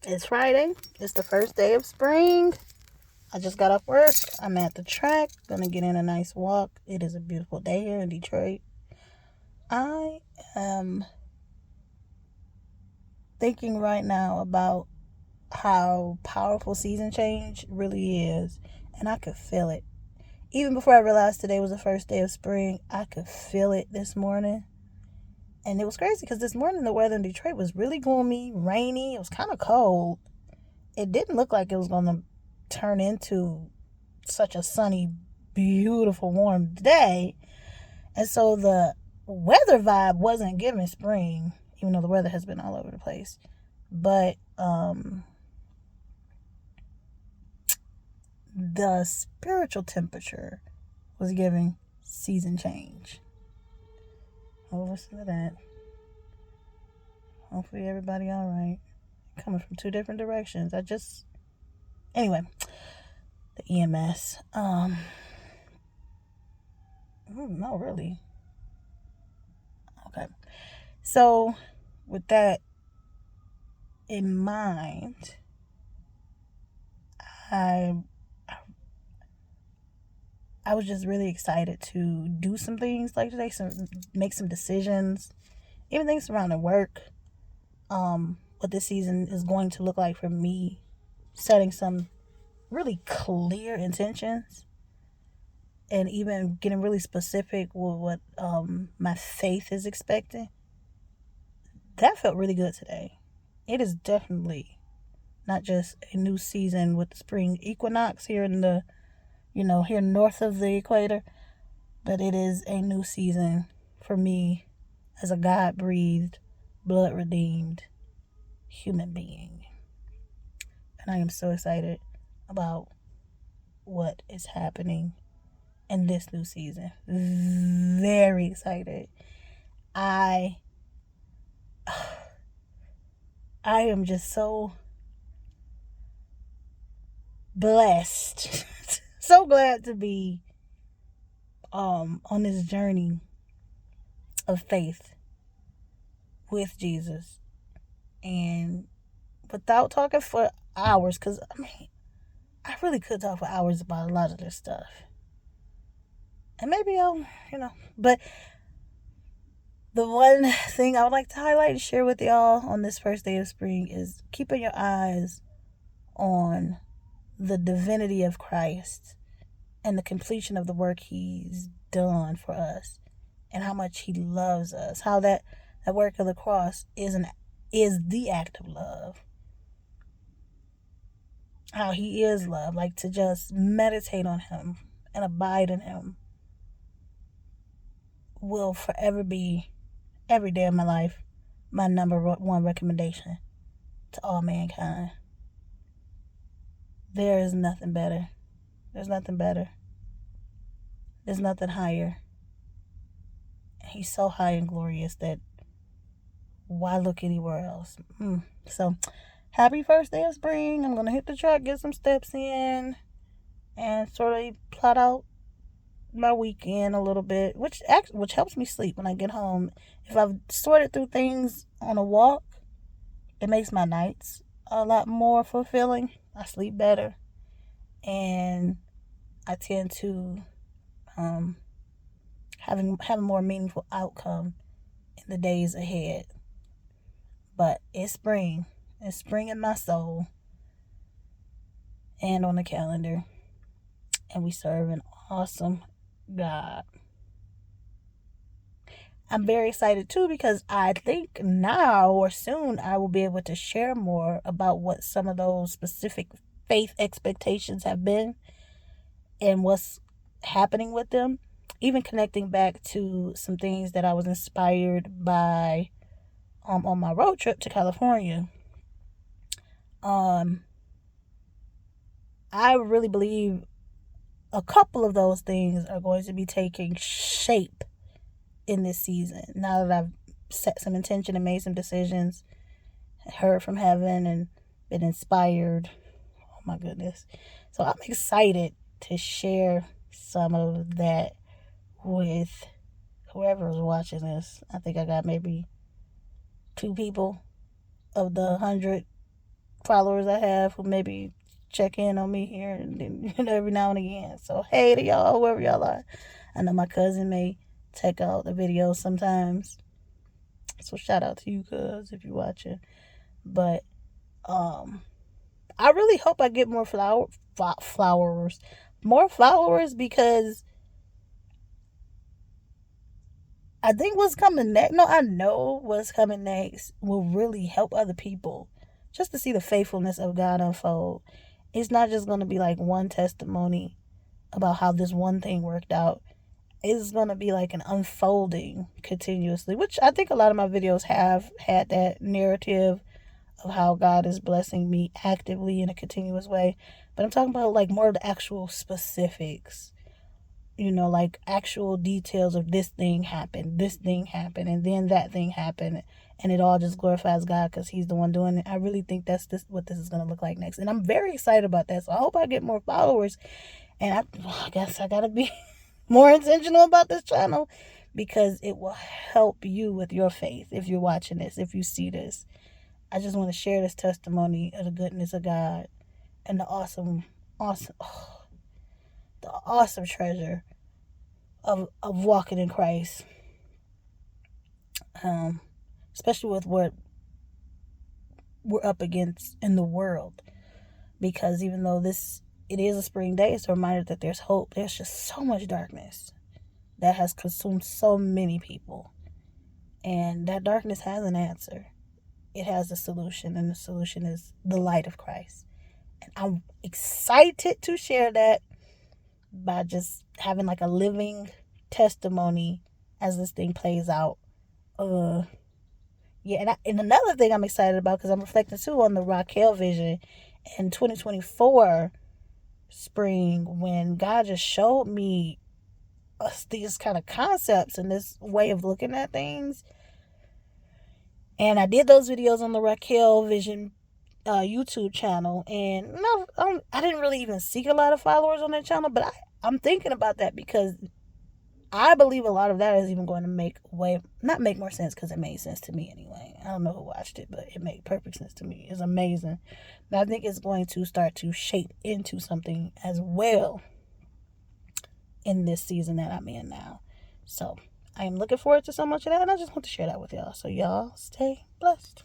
It's Friday. It's the first day of spring. I just got off work. I'm at the track. Gonna get in a nice walk. It is a beautiful day here in Detroit. I am thinking right now about how powerful season change really is. And I could feel it. Even before I realized today was the first day of spring, I could feel it this morning. And it was crazy because this morning the weather in Detroit was really gloomy, rainy. It was kind of cold. It didn't look like it was going to turn into such a sunny, beautiful, warm day. And so the weather vibe wasn't giving spring, even though the weather has been all over the place. But the spiritual temperature was giving season change. Oh, listen to that. Hopefully everybody all right. Coming from two different directions. Anyway, the EMS. No, really. Okay. So, with that in mind, I I was just really excited to do some things like today, make some decisions, even things surrounding work. What this season is going to look like for me, setting some really clear intentions, and even getting really specific with what my faith is expecting. That felt really good today. It is definitely not just a new season with the spring equinox here in the, here north of the equator, but it is a new season for me as a God breathed, blood redeemed human being. And I am so excited about what is happening in this new season. Very excited. I am just so blessed. So glad to be on this journey of faith with Jesus. And without talking for hours, because I really could talk for hours about a lot of this stuff. And maybe but the one thing I would like to highlight and share with y'all on this first day of spring is keeping your eyes on the divinity of Christ and the completion of the work he's done for us and how much he loves us. How that work of the cross is the act of love. How he is love. Like, to just meditate on him and abide in him will forever be, every day of my life, my number one recommendation to all mankind. There is nothing better. There's nothing better. There's nothing higher. He's so high and glorious that why look anywhere else? So, happy first day of spring. I'm going to hit the track, get some steps in, and sort of plot out my weekend a little bit, which helps me sleep when I get home. If I've sorted through things on a walk, it makes my nights a lot more fulfilling. I sleep better, and I tend to have a more meaningful outcome in the days ahead. But it's spring. It's spring in my soul and on the calendar. And we serve an awesome God. I'm very excited too because I think now or soon I will be able to share more about what some of those specific faith expectations have been and what's happening with them. Even connecting back to some things that I was inspired by on my road trip to California. I really believe a couple of those things are going to be taking shape in this season. Now that I've set some intention and made some decisions, heard from heaven and been inspired. Oh my goodness. So I'm excited to share some of that with whoever is watching this. I think I got maybe 2 people of the 100 followers I have who maybe check in on me here and then, every now and again. So hey to y'all, whoever y'all are. I know my cousin may check out the videos sometimes. So shout out to you, cuz, if you're watching. But I really hope I get more followers, because I think what's coming next. No, I know what's coming next will really help other people, just to see the faithfulness of God unfold. It's not just going to be like one testimony about how this one thing worked out. It's going to be like an unfolding continuously, which I think a lot of my videos have had that narrative of how God is blessing me actively in a continuous way. But I'm talking about like more of the actual specifics, like actual details of this thing happened, and then that thing happened, and it all just glorifies God because He's the one doing it. I really think that's what this is going to look like next. And I'm very excited about that. So I hope I get more followers. And I guess I got to be more intentional about this channel, because it will help you with your faith if you're watching this, if you see this. I just want to share this testimony of the goodness of God and the awesome treasure of walking in Christ. Especially with what we're up against in the world. Because even though it is a spring day, it's a reminder that there's hope. There's just so much darkness that has consumed so many people. And that darkness has an answer. It has a solution, and the solution is the light of Christ. And I'm excited to share that by just having like a living testimony as this thing plays out. And another thing I'm excited about, because I'm reflecting too on the Raquel vision in 2024 spring, when God just showed me these kind of concepts and this way of looking at things. And I did those videos on the Raquel Vision YouTube channel. And no, I didn't really even seek a lot of followers on that channel. But I'm thinking about that, because I believe a lot of that is even going to not make more sense, because it made sense to me anyway. I don't know who watched it, but it made perfect sense to me. It's amazing. But I think it's going to start to shape into something as well in this season that I'm in now. So I am looking forward to so much of that, and I just want to share that with y'all. So y'all stay blessed.